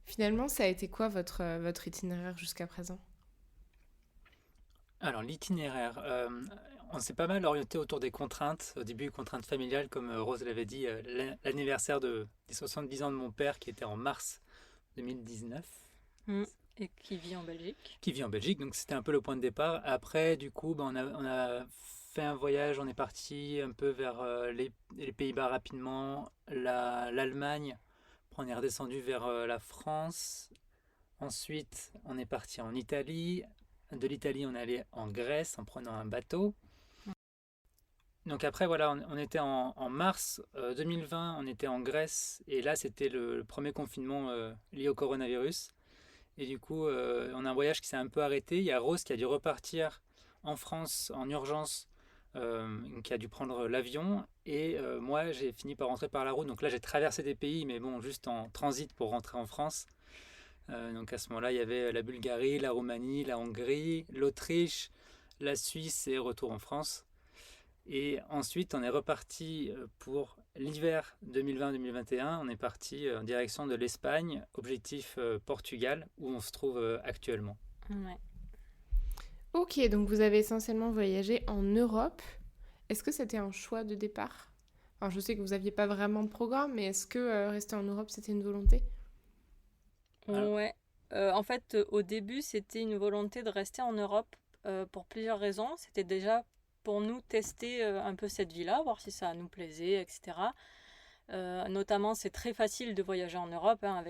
Finalement, ça a été quoi votre itinéraire jusqu'à présent? Alors l'itinéraire, on s'est pas mal orienté autour des contraintes. Au début, contraintes familiales, comme Rose l'avait dit, l'anniversaire des 70 ans de mon père qui était en mars 2019, Mm. Et qui vit en Belgique. qui vit en Belgique, donc c'était un peu le point de départ. Après, du coup, ben, on a fait un voyage, on est parti un peu vers les Pays-Bas rapidement, l'Allemagne, après on est redescendu vers la France, ensuite on est parti en Italie, de l'Italie on est allé en Grèce en prenant un bateau. Donc après, voilà, on était en mars 2020, on était en Grèce, et là c'était le premier confinement lié au coronavirus. Et du coup, on a un voyage qui s'est un peu arrêté. Il y a Rose qui a dû repartir en France en urgence, qui a dû prendre l'avion. Et moi, j'ai fini par rentrer par la route. Donc là, j'ai traversé des pays, mais bon, juste en transit pour rentrer en France. Donc à ce moment-là, il y avait la Bulgarie, la Roumanie, la Hongrie, l'Autriche, la Suisse et retour en France. Et ensuite, on est reparti pour l'hiver 2020-2021. On est parti en direction de l'Espagne, objectif Portugal, où on se trouve actuellement. Ouais. Ok, donc vous avez essentiellement voyagé en Europe. Est-ce que c'était un choix de départ? Alors, je sais que vous n'aviez pas vraiment de programme, mais est-ce que rester en Europe, c'était une volonté? Alors, Ouais. En fait, au début, c'était une volonté de rester en Europe pour plusieurs raisons. C'était déjà pour nous tester un peu cette vie-là, voir si ça nous plaisait, etc. Notamment, c'est très facile de voyager en Europe hein,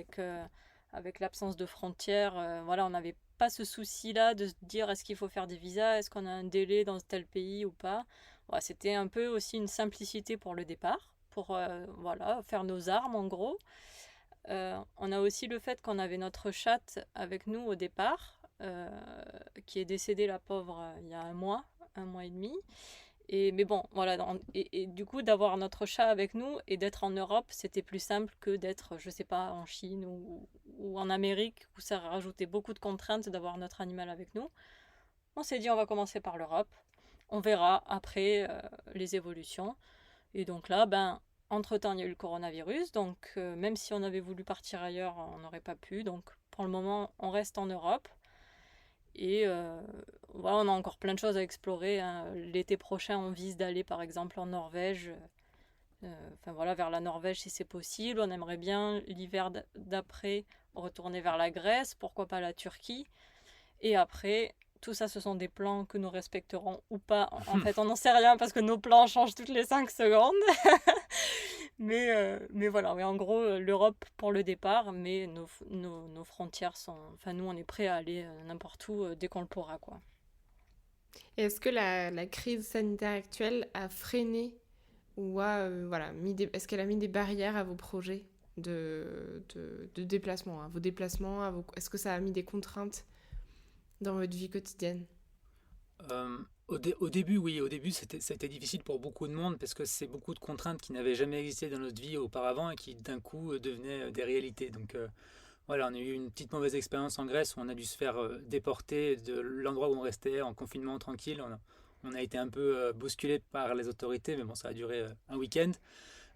avec l'absence de frontières. Voilà, on n'avait pas ce souci-là de se dire est-ce qu'il faut faire des visas, est-ce qu'on a un délai dans tel pays ou pas. Voilà, c'était un peu aussi une simplicité pour le départ, pour voilà, faire nos armes en gros. On a aussi le fait qu'on avait notre chatte avec nous au départ, qui est décédée la pauvre il y a un mois et demi. Mais bon, voilà, et du coup, d'avoir notre chat avec nous et d'être en Europe, c'était plus simple que d'être, je sais pas, en Chine ou en Amérique, où ça rajoutait beaucoup de contraintes d'avoir notre animal avec nous. On s'est dit, on va commencer par l'Europe. On verra après les évolutions. Et donc là, ben, entre-temps, il y a eu le coronavirus. Donc, même si on avait voulu partir ailleurs, on n'aurait pas pu. Donc, pour le moment, on reste en Europe. Et voilà, on a encore plein de choses à explorer, hein. L'été prochain, on vise d'aller par exemple en Norvège. Enfin voilà, vers la Norvège si c'est possible. On aimerait bien l'hiver d'après retourner vers la Grèce, pourquoi pas la Turquie. Et après, tout ça, ce sont des plans que nous respecterons ou pas. En fait, on n'en sait rien parce que nos plans changent toutes les 5 secondes. Mais voilà, oui, en gros, l'Europe pour le départ, mais nos frontières sont... Enfin, nous, on est prêts à aller n'importe où dès qu'on le pourra, quoi. Et est-ce que la crise sanitaire actuelle a freiné ou voilà, est-ce qu'elle a mis des barrières à vos projets de déplacement, à vos déplacements, est-ce que ça a mis des contraintes dans votre vie quotidienne? au début, oui, au début, c'était difficile pour beaucoup de monde parce que c'est beaucoup de contraintes qui n'avaient jamais existé dans notre vie auparavant et qui d'un coup devenaient des réalités. Donc voilà, on a eu une petite mauvaise expérience en Grèce où on a dû se faire déporter de l'endroit où on restait en confinement tranquille. On a été un peu bousculé par les autorités, mais bon, ça a duré un week-end.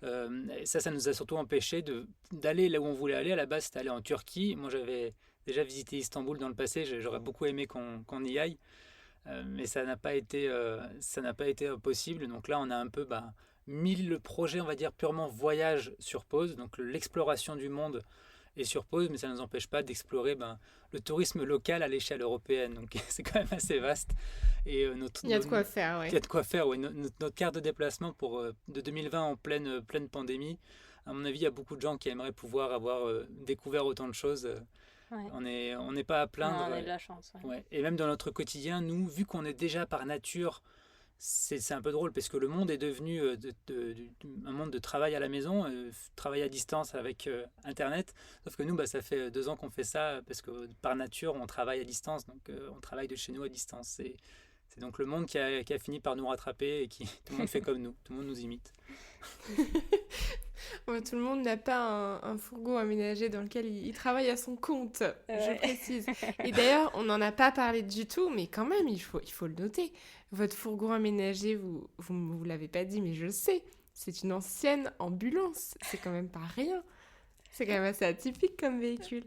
Et ça nous a surtout empêché d'aller là où on voulait aller. À la base, c'était aller en Turquie. Moi, j'avais déjà visité Istanbul dans le passé. J'aurais beaucoup aimé qu'on y aille. Mais ça n'a pas été possible. Donc là, on a un peu mis le projet, on va dire, purement voyage sur pause. Donc l'exploration du monde et sur pause, mais ça ne nous empêche pas d'explorer le tourisme local à l'échelle européenne. Donc c'est quand même assez vaste. Et Il y a de quoi faire, il oui. y a de quoi faire, oui. Notre carte de déplacement de 2020 en pleine pandémie, à mon avis, il y a beaucoup de gens qui aimeraient pouvoir avoir découvert autant de choses. Ouais. On n'est pas à plaindre. On a de la chance. Ouais. Ouais. Et même dans notre quotidien, nous, vu qu'on est déjà par nature, c'est un peu drôle parce que le monde est devenu un monde de travail à la maison, travail à distance avec Internet. Sauf que nous, ça fait 2 ans qu'on fait ça parce que par nature, on travaille à distance. Donc, on travaille de chez nous à distance. C'est donc le monde qui a fini par nous rattraper et tout le monde fait comme nous. Tout le monde nous imite. Ouais, tout le monde n'a pas un fourgon aménagé dans lequel il travaille à son compte, je précise. Et d'ailleurs, on n'en a pas parlé du tout, mais quand même, il faut le noter. Votre fourgon aménagé, vous l'avez pas dit, mais je le sais, c'est une ancienne ambulance. C'est quand même pas rien. C'est quand même assez atypique comme véhicule.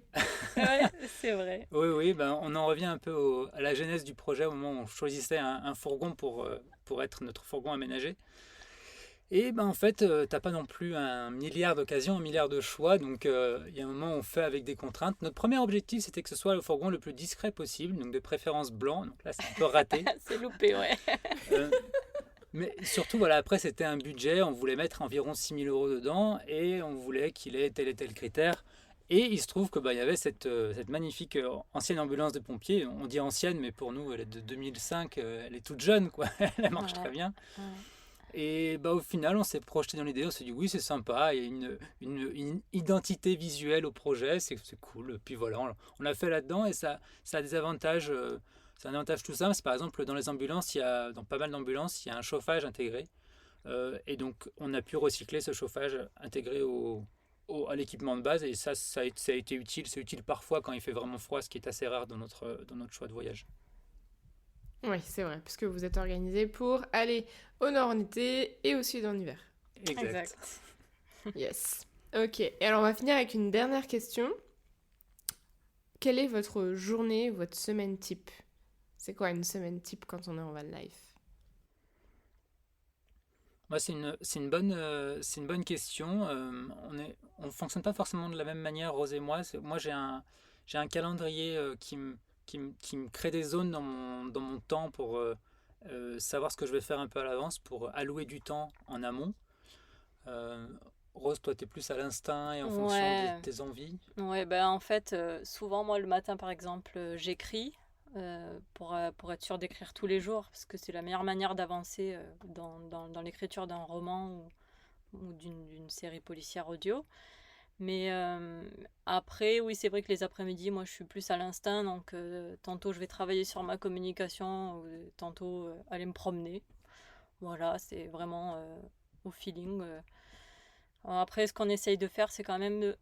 Ouais, c'est vrai. Oui, on en revient un peu à la genèse du projet au moment où on choisissait un fourgon pour être notre fourgon aménagé. Et en fait, t'as pas non plus un milliard d'occasions, un milliard de choix, donc il y a un moment où on fait avec des contraintes. Notre premier objectif, c'était que ce soit le fourgon le plus discret possible, donc de préférence blanc, donc là c'est un peu raté. C'est loupé, ouais. Mais surtout, voilà, après c'était un budget, on voulait mettre environ 6 000 € dedans, et on voulait qu'il ait tel et tel critère. Et il se trouve que il y avait cette magnifique ancienne ambulance de pompiers. On dit ancienne, mais pour nous, elle est de 2005, elle est toute jeune, quoi. Elle marche très bien. Ouais. Et au final, on s'est projeté dans l'idée, on s'est dit oui, c'est sympa, il y a une identité visuelle au projet, c'est cool. Puis voilà, on l'a fait là-dedans et ça a des avantages. C'est un avantage tout simple. C'est par exemple dans les ambulances, dans pas mal d'ambulances, il y a un chauffage intégré. Et donc, on a pu recycler ce chauffage intégré à l'équipement de base. Et ça a été utile. C'est utile parfois quand il fait vraiment froid, ce qui est assez rare dans notre choix de voyage. Oui, c'est vrai, puisque vous êtes organisé pour aller au nord en été et au sud en hiver. Exact. Yes. Ok, et alors on va finir avec une dernière question. Quelle est votre journée, votre semaine type? C'est quoi une semaine type quand on est en van life? Moi, c'est une bonne question. On fonctionne pas forcément de la même manière, Rose et moi. Moi, j'ai un calendrier qui me crée des zones dans mon temps pour savoir ce que je vais faire un peu à l'avance, pour allouer du temps en amont. Rose, toi, tu es plus à l'instinct et en fonction de tes envies. Ouais, en fait, souvent, moi, le matin, par exemple, j'écris pour être sûr d'écrire tous les jours, parce que c'est la meilleure manière d'avancer dans l'écriture d'un roman ou d'une série policière audio. Mais après, oui, c'est vrai que les après-midi, moi, je suis plus à l'instinct, donc tantôt, je vais travailler sur ma communication, tantôt, aller me promener. Voilà, c'est vraiment au feeling. Après, ce qu'on essaye de faire, c'est quand même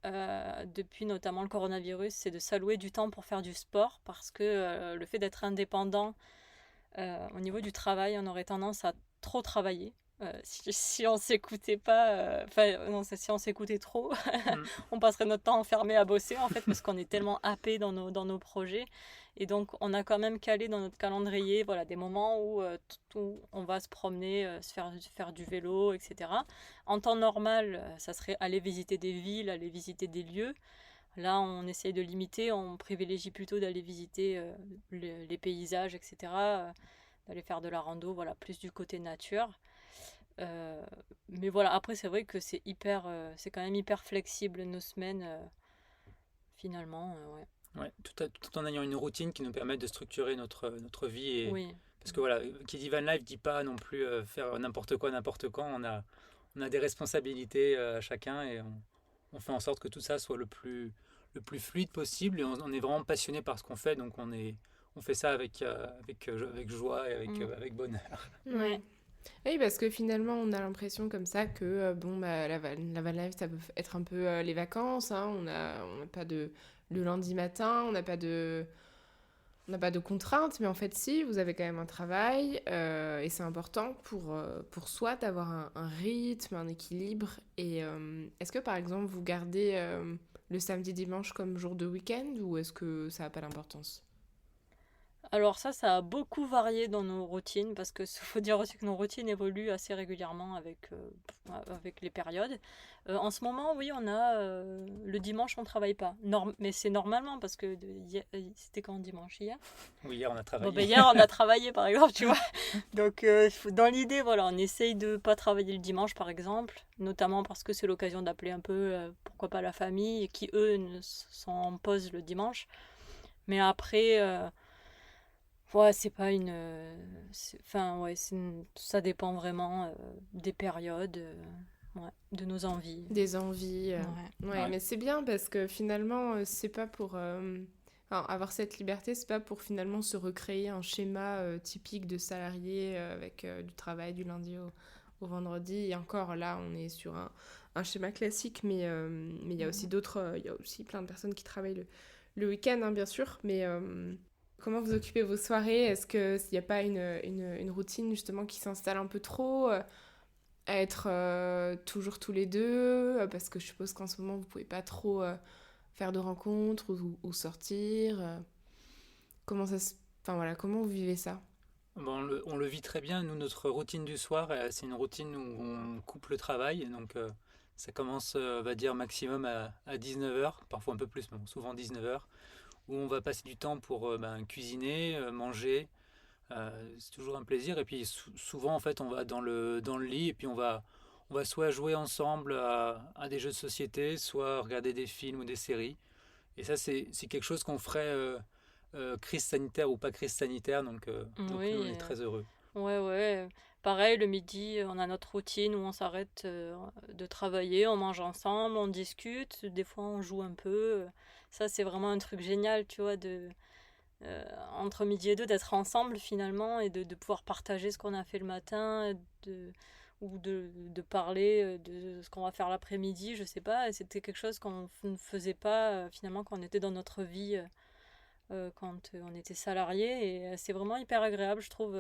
depuis notamment le coronavirus, c'est de s'allouer du temps pour faire du sport parce que le fait d'être indépendant au niveau du travail, on aurait tendance à trop travailler. Si on s'écoutait pas, non, si on s'écoutait trop, on passerait notre temps enfermé à bosser en fait parce qu'on est tellement happé dans nos projets. Et donc on a quand même calé dans notre calendrier voilà, des moments où on va se promener, faire du vélo, etc. En temps normal, ça serait aller visiter des villes, aller visiter des lieux. Là, on essaye de limiter, on privilégie plutôt d'aller visiter les paysages, etc. D'aller faire de la rando, voilà, plus du côté nature. Mais voilà, après, c'est vrai que c'est quand même hyper flexible nos semaines, finalement. Ouais. Ouais, tout en ayant une routine qui nous permet de structurer notre vie. Oui. Parce que voilà, qui dit van life dit pas non plus faire n'importe quoi, n'importe quand. On a des responsabilités à chacun et on fait en sorte que tout ça soit le plus fluide possible. Et on est vraiment passionné par ce qu'on fait, donc on fait ça avec joie et avec bonheur. Ouais. Oui, parce que finalement, on a l'impression comme ça que la van life, ça peut être un peu les vacances. Hein. On n'a pas le lundi matin, on n'a pas de contraintes, mais en fait, si, vous avez quand même un travail et c'est important pour soi d'avoir un rythme, un équilibre. Et est-ce que par exemple, vous gardez le samedi-dimanche comme jour de week-end ou est-ce que ça n'a pas d'importance? Alors ça a beaucoup varié dans nos routines parce que faut dire aussi que nos routines évoluent assez régulièrement avec les périodes. En ce moment, oui, on a le dimanche, on travaille pas. Mais c'est normalement parce que c'était quand dimanche hier? Oui, hier on a Bon, travaillé. ben hier, on a travaillé par exemple, tu vois. Donc dans l'idée, voilà, on essaye de pas travailler le dimanche par exemple, notamment parce que c'est l'occasion d'appeler un peu, pourquoi pas la famille, qui eux sont en pause le dimanche. Mais après, ouais, c'est pas une. Enfin, ouais, ça dépend vraiment des périodes, ouais, de nos envies. Des envies. Ouais. Ouais, Ouais. mais c'est bien parce que finalement, c'est pas pour. Enfin, avoir cette liberté, c'est pas pour finalement se recréer un schéma typique de salarié avec du travail du lundi au vendredi. Et encore là, on est sur un schéma classique, mais il y a aussi d'autres. Il y a aussi plein de personnes qui travaillent le week-end, hein, bien sûr. Mais comment vous occupez vos soirées? Est-ce qu'il n'y a pas une routine justement qui s'installe un peu trop à être toujours tous les deux, parce que je suppose qu'en ce moment, vous pouvez pas trop faire de rencontres ou sortir. Comment ça se... Enfin voilà, comment vous vivez ça? Bon, on le vit très bien. Nous, notre routine du soir, c'est une routine où on coupe le travail. Donc, ça commence, on va dire, maximum à 19h, parfois un peu plus, mais bon, souvent 19h, où on va passer du temps pour cuisiner, manger. C'est toujours un plaisir. Et puis, souvent, en fait, on va dans le lit et puis on va soit jouer ensemble à des jeux de société, soit regarder des films ou des séries. Et ça, c'est quelque chose qu'on ferait crise sanitaire ou pas crise sanitaire. Donc nous, on Oui, est très heureux. ouais. Pareil, le midi, on a notre routine où on s'arrête de travailler, on mange ensemble, on discute, des fois on joue un peu. Ça, c'est vraiment un truc génial, tu vois, entre midi et deux, d'être ensemble finalement et de pouvoir partager ce qu'on a fait le matin ou de parler de ce qu'on va faire l'après-midi, je sais pas. Et c'était quelque chose qu'on ne faisait pas finalement quand on était dans notre vie, quand on était salarié. Et c'est vraiment hyper agréable, je trouve.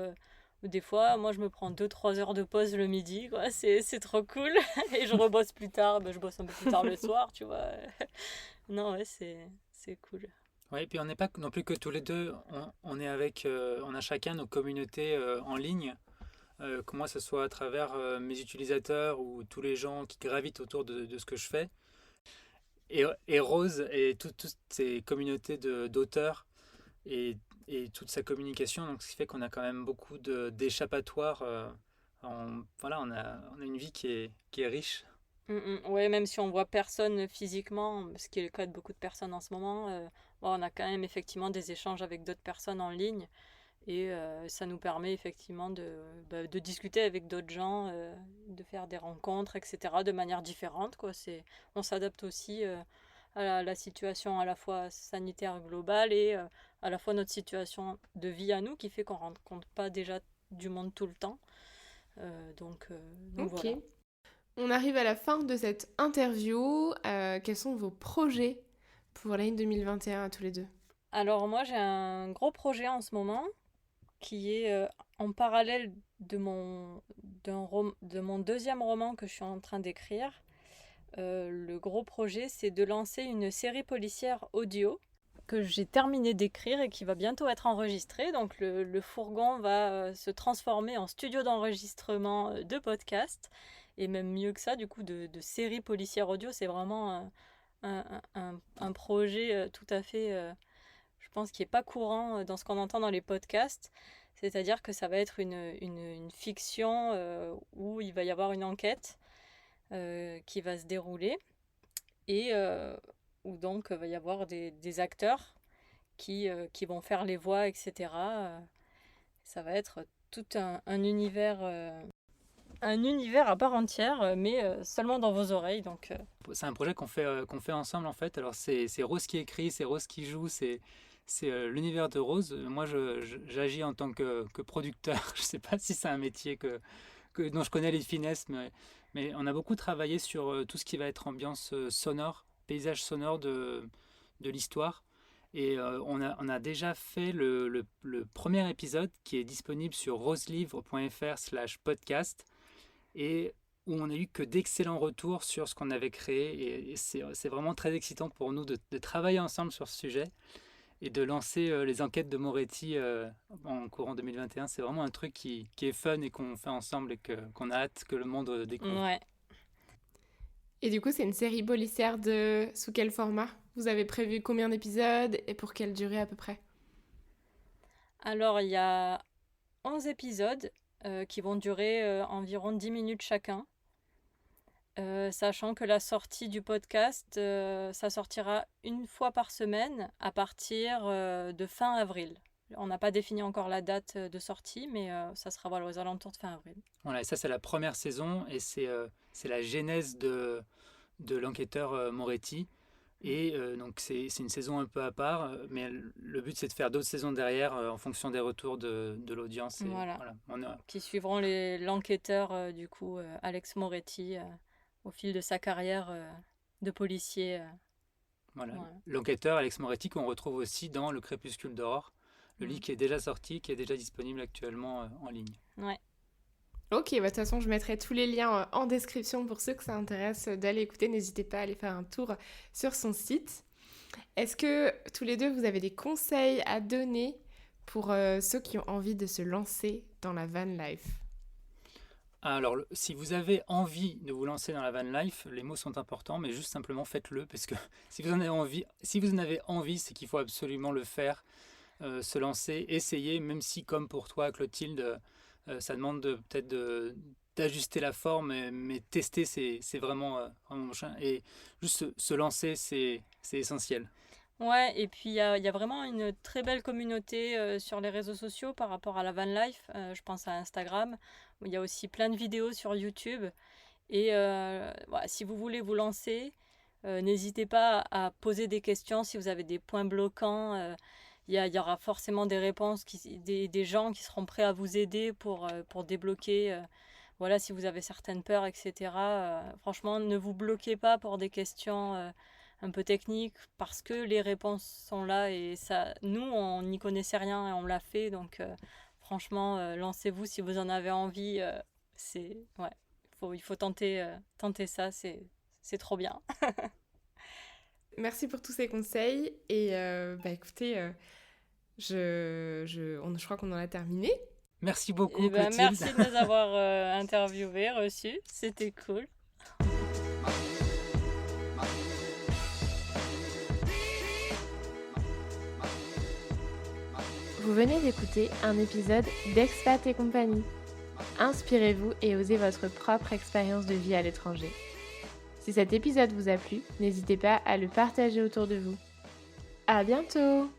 Des fois, moi, je me prends 2 3 heures de pause le midi, quoi. C'est trop cool. Et je rebosse plus tard. Ben, je bosse un peu plus tard le soir, tu vois. Non, ouais, c'est cool. Ouais, et puis on n'est pas non plus que tous les deux. On est avec, on a chacun nos communautés en ligne. Que moi, ce soit à travers mes utilisateurs ou tous les gens qui gravitent autour de ce que je fais. Et Rose et toutes ces communautés d'auteurs et, et toute sa communication, donc ce qui fait qu'on a quand même beaucoup d'échappatoires. Voilà, on a une vie qui est riche. Ouais, même si on voit personne physiquement, ce qui est le cas de beaucoup de personnes en ce moment, bon, on a quand même effectivement des échanges avec d'autres personnes en ligne et ça nous permet effectivement de discuter avec d'autres gens, de faire des rencontres, etc. de manière différente, quoi. On s'adapte aussi à la situation à la fois sanitaire globale et à la fois notre situation de vie à nous qui fait qu'on ne rencontre pas déjà du monde tout le temps. Donc Ok. voilà. On arrive à la fin de cette interview. Quels sont vos projets pour l'année 2021 à tous les deux? Alors moi j'ai un gros projet en ce moment qui est en parallèle de mon deuxième roman que je suis en train d'écrire. Le gros projet, c'est de lancer une série policière audio que j'ai terminé d'écrire et qui va bientôt être enregistrée. Donc le fourgon va se transformer en studio d'enregistrement de podcast. Et même mieux que ça, du coup, de série policière audio. C'est vraiment un projet tout à fait, je pense, qui n'est pas courant dans ce qu'on entend dans les podcasts. C'est-à-dire que ça va être une fiction où il va y avoir une enquête qui va se dérouler et où donc il va y avoir des acteurs qui vont faire les voix, etc. Ça va être tout un univers à part entière, mais seulement dans vos oreilles. Donc, C'est un projet qu'on fait ensemle en fait. Alors c'est Rose qui écrit, c'est Rose qui joue, c'est l'univers de Rose. Moi j'agis en tant que producteur. Je sais pas si c'est un métier dont je connais les finesses, mais on a beaucoup travaillé sur tout ce qui va être ambiance sonore, paysage sonore de l'histoire. Et on a déjà fait le premier épisode qui est disponible sur roselivre.fr/podcast et où on a eu que d'excellents retours sur ce qu'on avait créé. Et c'est vraiment très excitant pour nous de travailler ensemble sur ce sujet. et de lancer les enquêtes de Moretti en courant 2021. C'est vraiment un truc qui est fun et qu'on fait ensemble et qu'on a hâte que le monde découvre. Ouais. Et du coup, c'est une série policière sous quel format? Vous avez prévu combien d'épisodes et pour quelle durée à peu près? Alors, il y a 11 épisodes qui vont durer environ 10 minutes chacun. Sachant que la sortie du podcast, ça sortira une fois par semaine à partir de fin avril. On n'a pas défini encore la date de sortie, mais ça sera aux alentours de fin avril. Voilà, et ça c'est la première saison et c'est la genèse de l'enquêteur Moretti. Et donc c'est une saison un peu à part, mais le but c'est de faire d'autres saisons derrière en fonction des retours de l'audience. Voilà. Qui suivront l'enquêteur du coup, Alex Moretti, au fil de sa carrière de policier. Voilà. L'enquêteur Alex Moretti qu'on retrouve aussi dans Le Crépuscule d'aurore, le livre qui est déjà sorti, qui est déjà disponible actuellement en ligne. Ouais. Ok, de toute façon, je mettrai tous les liens en description pour ceux que ça intéresse d'aller écouter. N'hésitez pas à aller faire un tour sur son site. Est-ce que tous les deux, vous avez des conseils à donner pour ceux qui ont envie de se lancer dans la van life? Alors, si vous avez envie de vous lancer dans la van life, les mots sont importants, mais juste simplement faites-le, parce que si vous en avez envie, c'est qu'il faut absolument le faire, se lancer, essayer, même si comme pour toi, Clotilde, ça demande peut-être d'ajuster la forme, mais tester, c'est vraiment machin. Et juste se lancer, c'est essentiel. Ouais, et puis il y a vraiment une très belle communauté sur les réseaux sociaux par rapport à la van life. Je pense à Instagram, où il y a aussi plein de vidéos sur YouTube. Et voilà, si vous voulez vous lancer, n'hésitez pas à poser des questions si vous avez des points bloquants. Il y aura forcément des réponses, des gens qui seront prêts à vous aider pour débloquer. Voilà, si vous avez certaines peurs, etc. Franchement, ne vous bloquez pas pour des questions un peu techniques, parce que les réponses sont là. Et ça, nous, on n'y connaissait rien et on l'a fait. Donc, franchement, lancez-vous si vous en avez envie. Il faut tenter ça. C'est trop bien. Merci pour tous ces conseils. Et écoutez, je crois qu'on en a terminé. Merci beaucoup, Clotilde. Merci de nous avoir interviewés, reçus. C'était cool. Vous venez d'écouter un épisode d'Expat et compagnie. Inspirez-vous et osez votre propre expérience de vie à l'étranger. Si cet épisode vous a plu, n'hésitez pas à le partager autour de vous. À bientôt!